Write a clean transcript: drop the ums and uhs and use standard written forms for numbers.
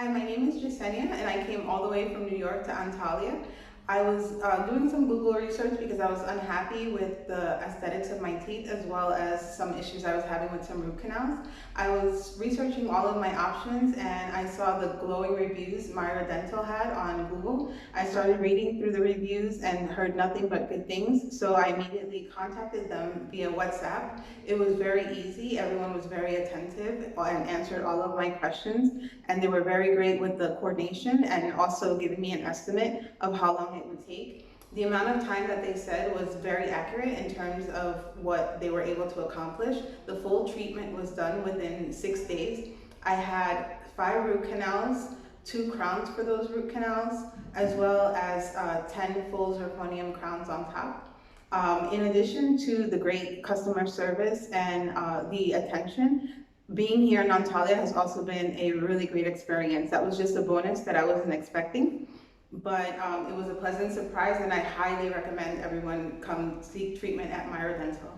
Hi, my name is Jasenia and I came all the way from New York to Antalya. I was doing some Google research because I was unhappy with the aesthetics of my teeth as well as some issues I was having with some root canals. I was researching all of my options and I saw the glowing reviews Myra Dental had on Google. I started reading through the reviews and heard nothing but good things, so I immediately contacted them via WhatsApp. It was very easy, everyone was very attentive and answered all of my questions, and they were very great with the coordination and also giving me an estimate of how long it would take. The amount of time that they said was very accurate in terms of what they were able to accomplish. The full treatment was done within 6 days. I had 5 root canals, 2 crowns for those root canals, as well as 10 full zirconium crowns on top. In addition to the great customer service and the attention, being here in Antalya has also been a really great experience. That was just a bonus that I wasn't expecting, but it was a pleasant surprise, and I highly recommend everyone come seek treatment at Myra Dental.